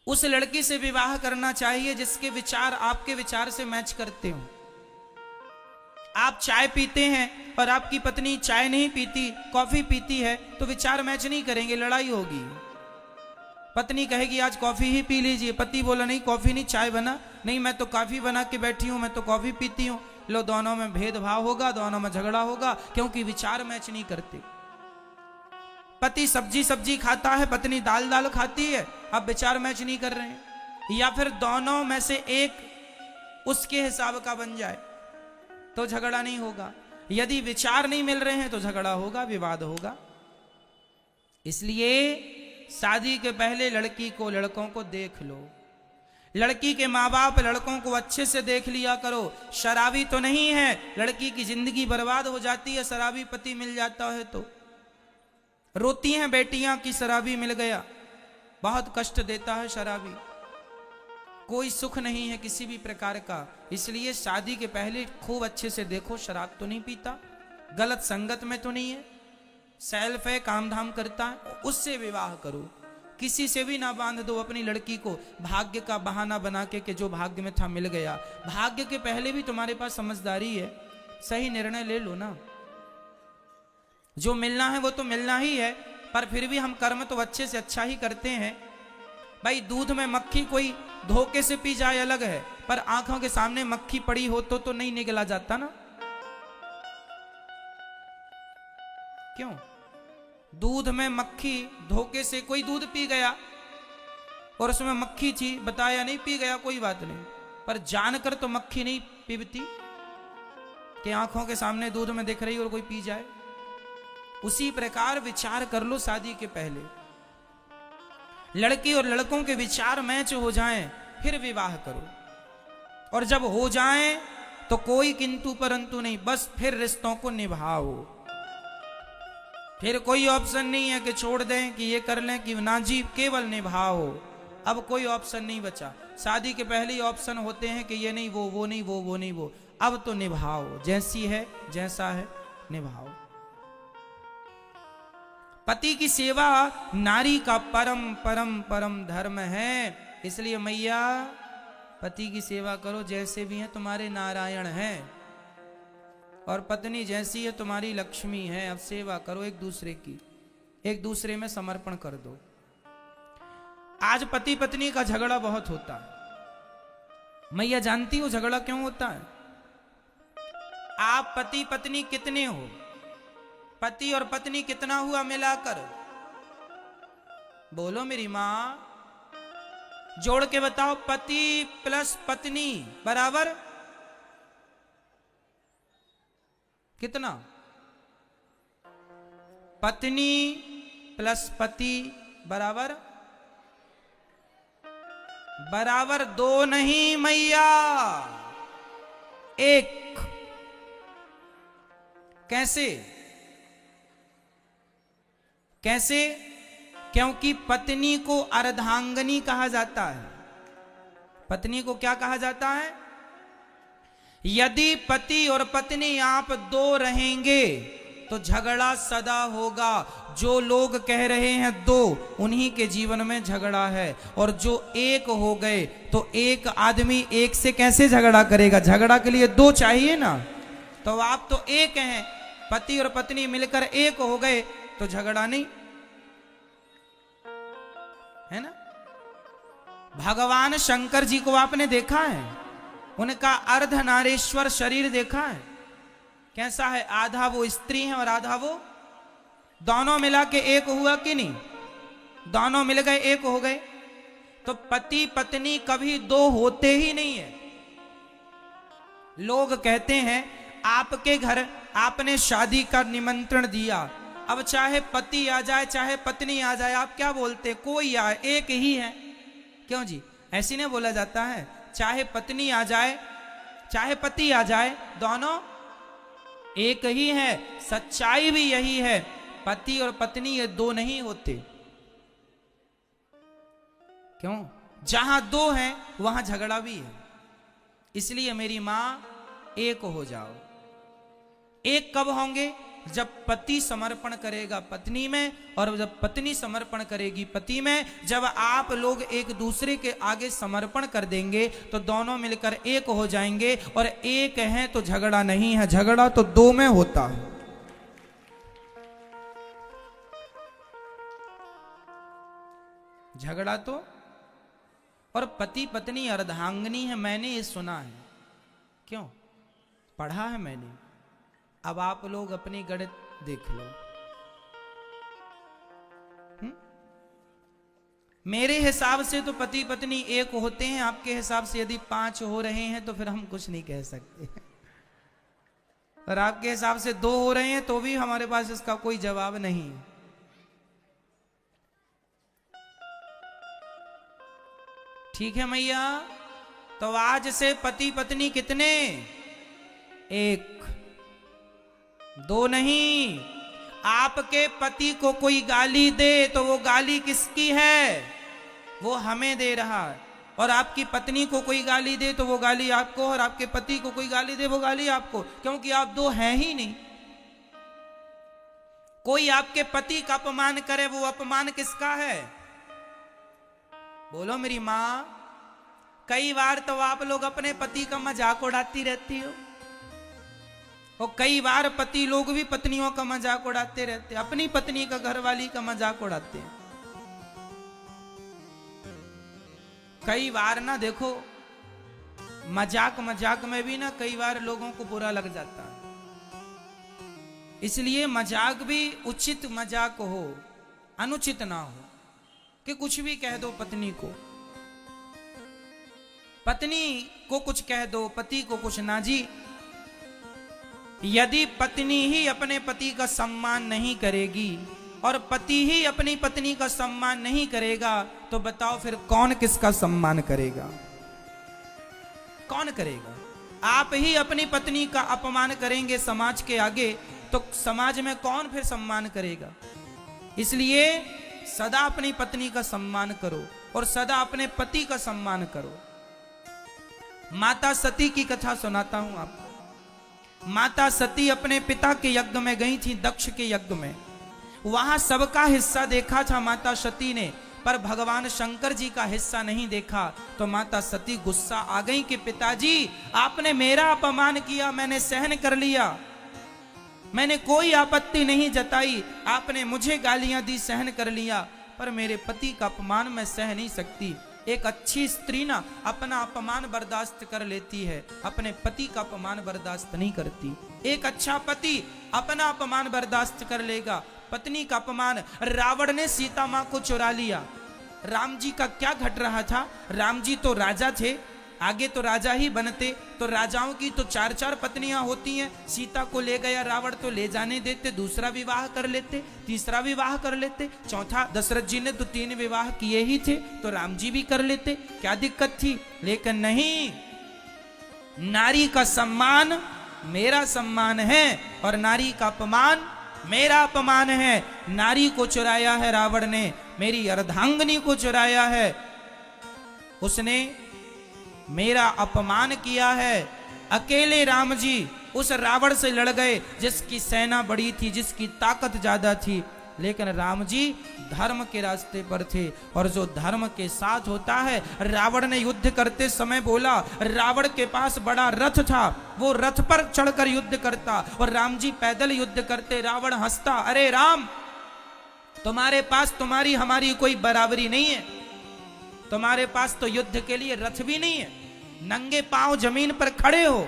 उस लड़की से विवाह करना चाहिए जिसके विचार आपके विचार से मैच करते हो। आप चाय पीते हैं और आपकी पत्नी चाय नहीं पीती, कॉफी पीती है, तो विचार मैच नहीं करेंगे, लड़ाई होगी। पत्नी कहेगी आज कॉफी ही पी लीजिए, पति बोला नहीं कॉफी नहीं चाय बना, नहीं मैं तो कॉफी बना के बैठी हूं, मैं तो कॉफी पीती हूं। लो दोनों में भेदभाव होगा, दोनों में झगड़ा होगा, क्योंकि विचार मैच नहीं करते। पति सब्जी सब्जी खाता है, पत्नी दाल दाल खाती है, अब विचार मैच नहीं कर रहे हैं। या फिर दोनों में से एक उसके हिसाब का बन जाए तो झगड़ा नहीं होगा। यदि विचार नहीं मिल रहे हैं तो झगड़ा होगा, विवाद होगा। इसलिए शादी के पहले लड़की को, लड़कों को देख लो। लड़की के माँ बाप लड़कों को अच्छे से देख लिया करो। शराबी तो नहीं है, लड़की की जिंदगी बर्बाद हो जाती है शराबी पति मिल जाता है तो। रोती हैं बेटियां कि शराबी मिल गया, बहुत कष्ट देता है शराबी, कोई सुख नहीं है किसी भी प्रकार का। इसलिए शादी के पहले खूब अच्छे से देखो, शराब तो नहीं पीता, गलत संगत में तो नहीं है, सेल्फ है, काम धाम करता है, उससे विवाह करो। किसी से भी ना बांध दो अपनी लड़की को भाग्य का बहाना बना के जो भाग्य में था मिल गया। भाग्य के पहले भी तुम्हारे पास समझदारी है, सही निर्णय ले लो ना। जो मिलना है वो तो मिलना ही है, पर फिर भी हम कर्म तो अच्छे से अच्छा ही करते हैं। भाई दूध में मक्खी कोई धोखे से पी जाए अलग है, पर आंखों के सामने मक्खी पड़ी हो तो नहीं निगला जाता ना। क्यों? दूध में मक्खी, धोखे से कोई दूध पी गया और उसमें मक्खी थी, बताया नहीं, पी गया कोई बात नहीं, पर जानकर तो मक्खी नहीं पीबती कि आंखों के सामने दूध में दिख रही और कोई पी जाए। उसी प्रकार विचार कर लो शादी के पहले, लड़की और लड़कों के विचार मैच हो जाएं फिर विवाह करो। और जब हो जाएं तो कोई किंतु परंतु नहीं, बस फिर रिश्तों को निभाओ। फिर कोई ऑप्शन नहीं है कि छोड़ दें, कि ये कर लें, कि ना जी, केवल निभाओ। अब कोई ऑप्शन नहीं बचा। शादी के पहले ही ऑप्शन होते हैं कि ये नहीं वो नहीं वो नहीं वो। अब तो निभाओ, जैसी है जैसा है निभाओ। पति की सेवा नारी का परम परम परम धर्म है। इसलिए मैया पति की सेवा करो, जैसे भी हैं तुम्हारे नारायण हैं, और पत्नी जैसी है तुम्हारी लक्ष्मी है। अब सेवा करो एक दूसरे की, एक दूसरे में समर्पण कर दो। आज पति पत्नी का झगड़ा बहुत होता है। मैया जानती हो झगड़ा क्यों होता है? आप पति पत्नी कितने हो? पति और पत्नी कितना हुआ मिलाकर? बोलो मेरी मां, जोड़ के बताओ। पति प्लस पत्नी बराबर कितना? पत्नी प्लस पति बराबर बराबर दो नहीं मैया, एक। कैसे? कैसे? क्योंकि पत्नी को अर्धांगनी कहा जाता है। पत्नी को क्या कहा जाता है? यदि पति और पत्नी आप दो रहेंगे तो झगड़ा सदा होगा। जो लोग कह रहे हैं दो, उन्हीं के जीवन में झगड़ा है। और जो एक हो गए तो एक आदमी एक से कैसे झगड़ा करेगा? झगड़ा के लिए दो चाहिए ना। तो आप तो एक हैं, पति और पत्नी मिलकर एक हो गए तो झगड़ा नहीं है ना। भगवान शंकर जी को आपने देखा है? उनका अर्धनारीश्वर शरीर देखा है? कैसा है? आधा वो स्त्री है और आधा वो, दोनों मिला के एक हुआ कि नहीं? दोनों मिल गए, एक हो गए। तो पति पत्नी कभी दो होते ही नहीं है। लोग कहते हैं आपके घर आपने शादी का निमंत्रण दिया, अब चाहे पति आ जाए चाहे पत्नी आ जाए, आप क्या बोलते? कोई आए, एक ही है। क्यों जी? ऐसी नहीं बोला जाता है? चाहे पत्नी आ जाए चाहे पति आ जाए, दोनों एक ही है। सच्चाई भी यही है, पति और पत्नी ये दो नहीं होते। क्यों? जहां दो हैं वहां झगड़ा भी है। इसलिए मेरी मां, एक हो जाओ। एक कब होंगे? जब पति समर्पण करेगा पत्नी में, और जब पत्नी समर्पण करेगी पति में। जब आप लोग एक दूसरे के आगे समर्पण कर देंगे तो दोनों मिलकर एक हो जाएंगे। और एक हैं तो झगड़ा नहीं है, झगड़ा तो दो में होता है। झगड़ा तो, और पति पत्नी अर्धांगिनी है, मैंने ये सुना है। क्यों? पढ़ा है मैंने। अब आप लोग अपनी गणित देख लो। मेरे हिसाब से तो पति पत्नी एक होते हैं, आपके हिसाब से यदि 5 हो रहे हैं तो फिर हम कुछ नहीं कह सकते। और आपके हिसाब से 2 हो रहे हैं तो भी हमारे पास इसका कोई जवाब नहीं है। ठीक है मैया? तो आज से पति पत्नी कितने? 1, 2 नहीं। आपके पति को कोई गाली दे तो वो गाली किसकी है? वो हमें दे रहा है। और आपकी पत्नी को कोई गाली दे तो वो गाली आपको, और आपके पति को कोई गाली दे वो गाली आपको, क्योंकि आप 2 हैं ही नहीं। कोई आपके पति का अपमान करे, वो अपमान किसका है? बोलो मेरी मां। कई बार तो आप लोग अपने पति का मजाक उड़ाती रहती हो, और कई बार पति लोग भी पत्नियों का मजाक उड़ाते रहते, अपनी पत्नी का, घरवाली का मजाक उड़ाते हैं। कई बार ना देखो, मजाक मजाक में भी ना कई बार लोगों को बुरा लग जाता है। इसलिए मजाक भी उचित मजाक हो, अनुचित ना हो कि कुछ भी कह दो पत्नी को। पत्नी को कुछ कह दो, पति को कुछ ना जी। यदि पत्नी ही अपने पति का सम्मान नहीं करेगी और पति ही अपनी पत्नी का सम्मान नहीं करेगा तो बताओ फिर कौन किसका सम्मान करेगा? कौन करेगा? आप ही अपनी पत्नी का अपमान करेंगे समाज के आगे तो समाज में कौन फिर सम्मान करेगा? इसलिए सदा अपनी पत्नी का सम्मान करो और सदा अपने पति का सम्मान करो। माता सती की कथा सुनाता हूं आपको। माता सती अपने पिता के यज्ञ में गई थी, दक्ष के यज्ञ में। वहां सबका हिस्सा देखा था माता सती ने, पर भगवान शंकर जी का हिस्सा नहीं देखा। तो माता सती गुस्सा आ गई कि पिताजी आपने मेरा अपमान किया, मैंने सहन कर लिया, मैंने कोई आपत्ति नहीं जताई, आपने मुझे गालियां दी, सहन कर लिया, पर मेरे पति का अपमान मैं सह नहीं सकती। एक अच्छी स्त्री ना अपना अपमान बर्दाश्त कर लेती है, अपने पति का अपमान बर्दाश्त नहीं करती। एक अच्छा पति अपना अपमान बर्दाश्त कर लेगा, पत्नी का अपमान। रावण ने सीता मां को चुरा लिया। राम जी का क्या घट रहा था? राम जी तो राजा थे, आगे तो राजा ही बनते, तो राजाओं की तो 4-4 पत्नियां होती हैं। सीता को ले गया रावण तो ले जाने देते, दूसरा विवाह कर लेते, तीसरा विवाह कर लेते, चौथा, दशरथ जी ने तो 3 विवाह किए ही थे तो राम जी भी कर लेते, क्या दिक्कत थी? लेकिन नहीं, नारी का सम्मान मेरा सम्मान है और नारी का अपमान मेरा अपमान है। नारी को चुराया है रावण ने, मेरी अर्धांगिनी को चुराया है, उसने मेरा अपमान किया है। अकेले राम जी उस रावण से लड़ गए जिसकी सेना बड़ी थी, जिसकी ताकत ज्यादा थी, लेकिन राम जी धर्म के रास्ते पर थे। और जो धर्म के साथ होता है, रावण ने युद्ध करते समय बोला, रावण के पास बड़ा रथ था, वो रथ पर चढ़कर युद्ध करता और राम जी पैदल युद्ध करते। रावण हंसता, अरे राम तुम्हारे पास तुम्हारी हमारी कोई बराबरी नहीं है, तुम्हारे पास तो युद्ध के लिए रथ भी नहीं है, नंगे पांव जमीन पर खड़े हो।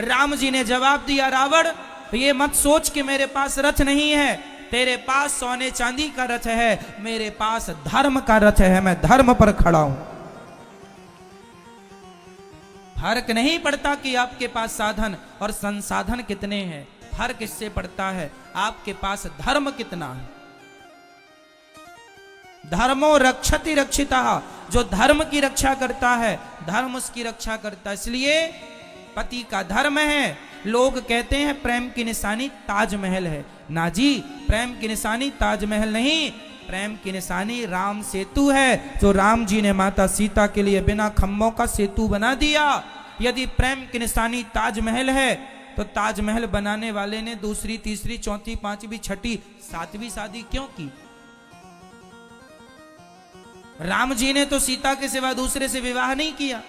राम जी ने जवाब दिया, रावण ये मत सोच कि मेरे पास रथ नहीं है, तेरे पास सोने चांदी का रथ है, मेरे पास धर्म का रथ है, मैं धर्म पर खड़ा हूं। फर्क नहीं पड़ता कि आपके पास साधन और संसाधन कितने हैं, फर्क इससे पड़ता है आपके पास धर्म कितना है। धर्मो रक्षति रक्षिता, जो धर्म की रक्षा करता है धर्म उसकी रक्षा करता है। इसलिए पति का धर्म है। लोग कहते हैं प्रेम की निशानी ताजमहल है, ना जी, प्रेम की निशानी ताजमहल नहीं, प्रेम की निशानी राम सेतु है, जो राम जी ने माता सीता के लिए बिना खंभों का सेतु बना दिया। यदि प्रेम की निशानी ताजमहल है तो ताजमहल बनाने वाले ने दूसरी, तीसरी, चौथी, पांचवी, छठी, सातवीं शादी क्यों की? राम जी ने तो सीता के सिवा दूसरे से विवाह नहीं किया।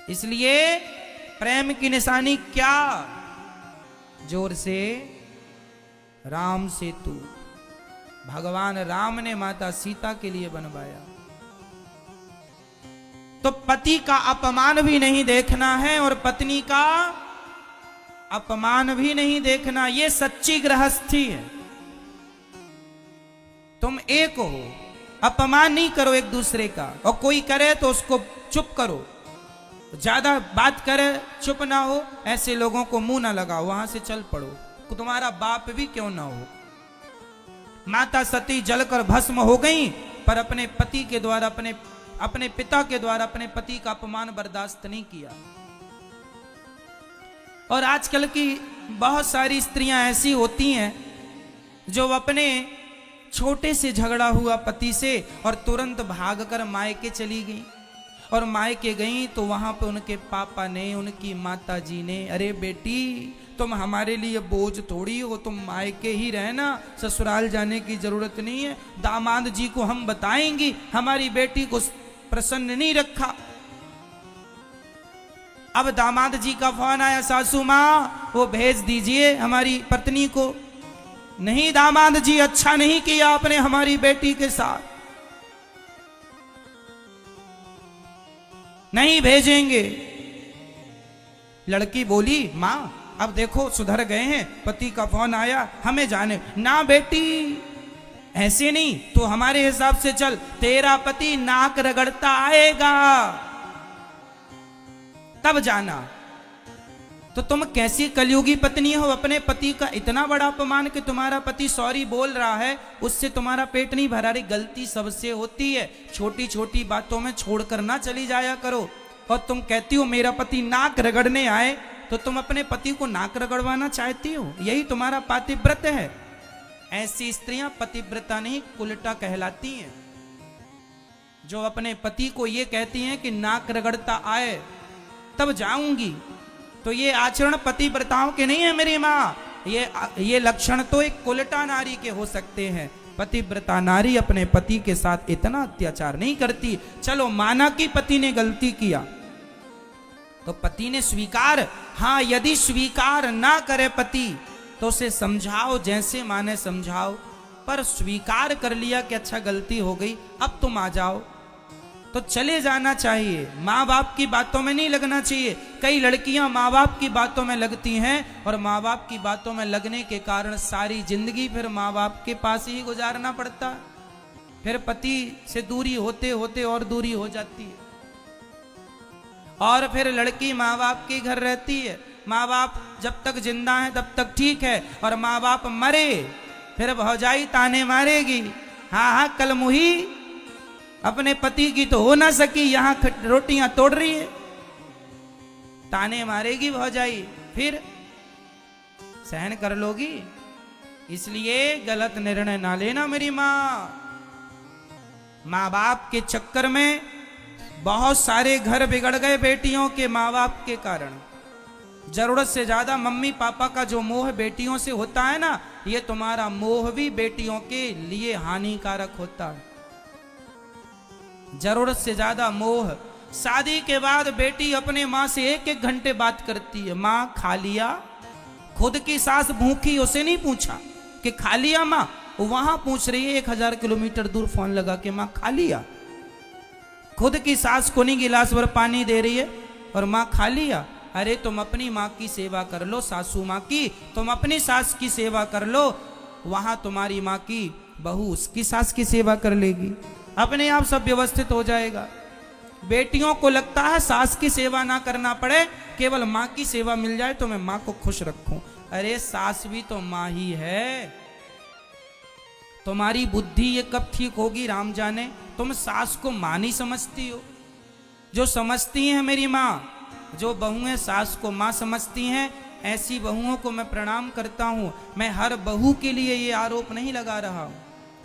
इसलिए प्रेम की निशानी क्या? जोर से राम सेतु भगवान राम ने माता सीता के लिए बनवाया। तो पति का अपमान भी नहीं देखना है और पत्नी का अपमान भी नहीं देखना। ये सच्ची गृहस्थी है। तुम एक हो, अपमान नहीं करो एक दूसरे का, और कोई करे तो उसको चुप करो। ज्यादा बात करे चुप ना हो, ऐसे लोगों को मुंह ना लगाओ, वहां से चल पड़ो, तुम्हारा बाप भी क्यों ना हो। माता सती जलकर भस्म हो गई, पर अपने पति के द्वारा, अपने पिता के द्वारा अपने पति का अपमान बर्दाश्त नहीं किया। और आजकल की बहुत सारी स्त्रियां ऐसी होती हैं जो अपने छोटे से झगड़ा हुआ पति से और तुरंत भागकर मायके चली गई, और मायके गई तो वहां पे उनके पापा ने, उनकी माता जी ने, अरे बेटी तुम हमारे लिए बोझ थोड़ी हो, तुम मायके ही रहना, ससुराल जाने की जरूरत नहीं है। दामाद जी को हम बताएंगी हमारी बेटी को प्रसन्न नहीं रखा। अब दामाद जी का फोन आया, सासू माँ वो भेज दीजिए हमारी पत्नी को। नहीं दामाद जी, अच्छा नहीं किया आपने हमारी बेटी के साथ, नहीं भेजेंगे। लड़की बोली, माँ अब देखो सुधर गए हैं, पति का फोन आया, हमें जाने। ना बेटी ऐसे नहीं, तो हमारे हिसाब से चल, तेरा पति नाक रगड़ता आएगा तब जाना। तो तुम कैसी कलयुगी पत्नी हो, अपने पति का इतना बड़ा अपमान कि तुम्हारा पति सॉरी बोल रहा है, उससे तुम्हारा पेट नहीं भरा। रही गलती सबसे होती है, छोटी छोटी बातों में छोड़कर ना चली जाया करो। और तुम कहती हो मेरा पति नाक रगड़ने आए, तो तुम अपने पति को नाक रगड़वाना चाहती हो, यही तुम्हारा पातिव्रत है। ऐसी स्त्रियां पतिव्रता नहीं कुलटा कहलाती हैं, जो अपने पति को ये कहती हैं कि नाक रगड़ता आए तब जाऊंगी। तो ये आचरण पतिव्रताओं के नहीं है मेरी माँ, ये लक्षण तो एक कुलटा नारी के हो सकते हैं। पतिव्रता नारी अपने पति के साथ इतना अत्याचार नहीं करती। चलो माना कि पति ने गलती किया, तो पति ने स्वीकार, हाँ यदि स्वीकार ना करे पति तो उसे समझाओ, जैसे माने समझाओ, पर स्वीकार कर लिया कि अच्छा गलती हो गई, अब तुम आ जाओ, तो चले जाना चाहिए। माँ बाप की बातों में नहीं लगना चाहिए। कई लड़कियां माँ बाप की बातों में लगती हैं, और माँ बाप की बातों में लगने के कारण सारी जिंदगी फिर माँ बाप के पास ही गुजारना पड़ता, फिर पति से दूरी होते होते और दूरी हो जाती है, और फिर लड़की माँ बाप के घर रहती है। माँ बाप जब तक जिंदा है तब तक ठीक है, और माँ बाप मरे फिर भौजाई ताने मारेगी, हाँ हाँ कल मुही अपने पति की तो हो ना सकी, यहाँ रोटियां तोड़ रही है, ताने मारेगी भौजाई, फिर सहन कर लोगी। इसलिए गलत निर्णय ना लेना मेरी माँ। माँ बाप के चक्कर में बहुत सारे घर बिगड़ गए बेटियों के माँ बाप के कारण। जरूरत से ज्यादा मम्मी पापा का जो मोह बेटियों से होता है ना, ये तुम्हारा मोह भी बेटियों के लिए हानिकारक होता है। जरूरत से ज्यादा मोह। शादी के बाद बेटी अपने माँ से एक एक घंटे बात करती है, माँ खा लिया। खुद की सास भूखी, उसे नहीं पूछा कि खा लिया माँ, वहां पूछ रही है 1000 किलोमीटर दूर फोन लगा के माँ खा लिया। खुद की सास को नहीं गिलास भर पानी दे रही है और माँ खा लिया। अरे तुम अपनी माँ की सेवा कर लो, सासू माँ की, तुम अपनी सास की सेवा कर लो, वहां तुम्हारी माँ की बहू उसकी सास की सेवा कर लेगी, अपने आप सब व्यवस्थित हो जाएगा। बेटियों को लगता है सास की सेवा ना करना पड़े, केवल माँ की सेवा मिल जाए तो मैं माँ को खुश रखूं। अरे सास भी तो माँ ही है। तुम्हारी बुद्धि ये कब ठीक होगी राम जाने। तुम सास को माँ नहीं समझती हो। जो समझती हैं मेरी माँ, जो बहुएं सास को माँ समझती हैं, ऐसी बहुओं को मैं प्रणाम करता हूँ। मैं हर बहू के लिए ये आरोप नहीं लगा रहा हूँ,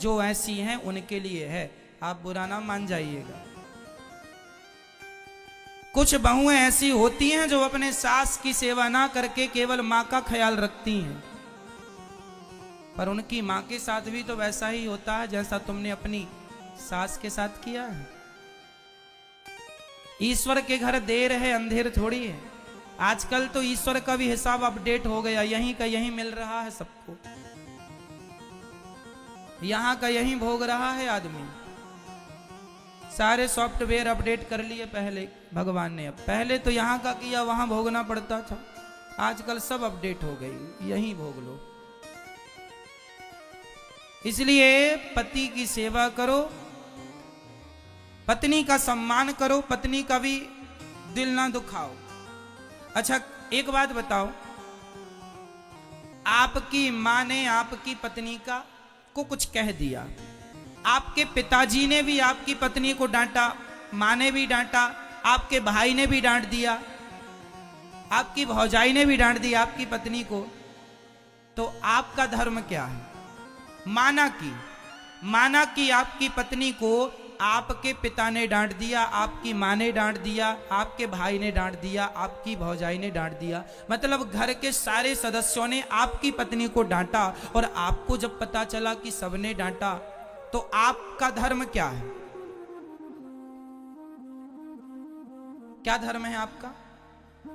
जो ऐसी हैं उनके लिए है, आप बुरा ना मान जाइएगा। कुछ बहुएं ऐसी होती हैं जो अपने सास की सेवा ना करके केवल माँ का ख्याल रखती हैं, पर उनकी माँ के साथ भी तो वैसा ही होता है जैसा तुमने अपनी सास के साथ किया है। ईश्वर के घर देर है अंधेर थोड़ी है। आजकल तो ईश्वर का भी हिसाब अपडेट हो गया, यहीं का यहीं मिल रहा है सबको, यहां का यहीं भोग रहा है आदमी। सारे सॉफ्टवेयर अपडेट कर लिए पहले भगवान ने, अब पहले तो यहां का किया वहां भोगना पड़ता था, आजकल सब अपडेट हो गई, यहीं भोग लो। इसलिए पति की सेवा करो, पत्नी का सम्मान करो, पत्नी का भी दिल ना दुखाओ। अच्छा एक बात बताओ, आपकी मां ने आपकी पत्नी को कुछ कह दिया, आपके पिताजी ने भी आपकी पत्नी को डांटा, मां ने भी डांटा, आपके भाई ने भी डांट दिया, आपकी भौजाई ने भी डांट दिया आपकी पत्नी को, तो आपका धर्म क्या है? माना कि आपकी पत्नी को आपके पिता ने डांट दिया, आपकी माँ ने डांट दिया, आपके भाई ने डांट दिया, आपकी भौजाई ने डांट दिया, मतलब घर के सारे सदस्यों ने आपकी पत्नी को डांटा, और आपको जब पता चला कि सबने डांटा, तो आपका धर्म क्या है? क्या धर्म है आपका?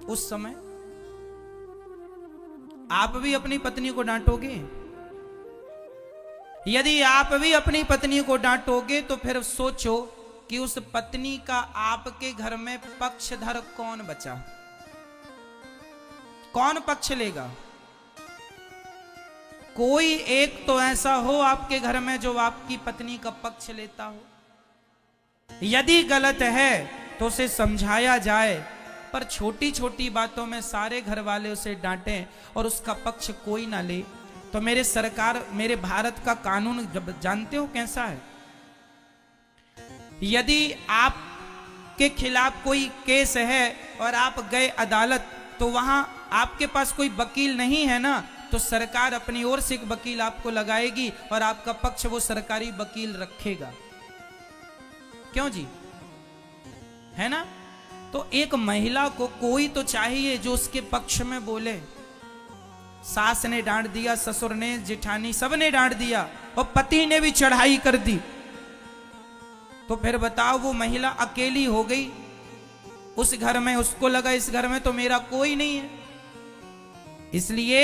उस समय आप भी अपनी पत्नी को डांटोगे? यदि आप भी अपनी पत्नी को डांटोगे तो फिर सोचो कि उस पत्नी का आपके घर में पक्षधर कौन बचा, कौन पक्ष लेगा? कोई एक तो ऐसा हो आपके घर में जो आपकी पत्नी का पक्ष लेता हो। यदि गलत है तो उसे समझाया जाए, पर छोटी छोटी बातों में सारे घर वाले उसे डांटें और उसका पक्ष कोई ना ले, तो मेरे सरकार, मेरे भारत का कानून जानते हो कैसा है? यदि आपके खिलाफ कोई केस है और आप गए अदालत, तो वहां आपके पास कोई वकील नहीं है ना, तो सरकार अपनी ओर से एक वकील आपको लगाएगी और आपका पक्ष वो सरकारी वकील रखेगा। क्यों जी? है ना? तो एक महिला को कोई तो चाहिए जो उसके पक्ष में बोले। सास ने डांट दिया, ससुर ने, जेठानी, सबने डांट दिया और पति ने भी चढ़ाई कर दी, तो फिर बताओ वो महिला अकेली हो गई उस घर में, उसको लगा इस घर में तो मेरा कोई नहीं है। इसलिए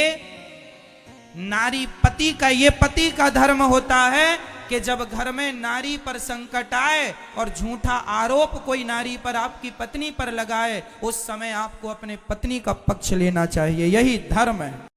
नारी पति का, ये पति का धर्म होता है कि जब घर में नारी पर संकट आए और झूठा आरोप कोई नारी पर, आपकी पत्नी पर लगाए, उस समय आपको अपने पत्नी का पक्ष लेना चाहिए, यही धर्म है।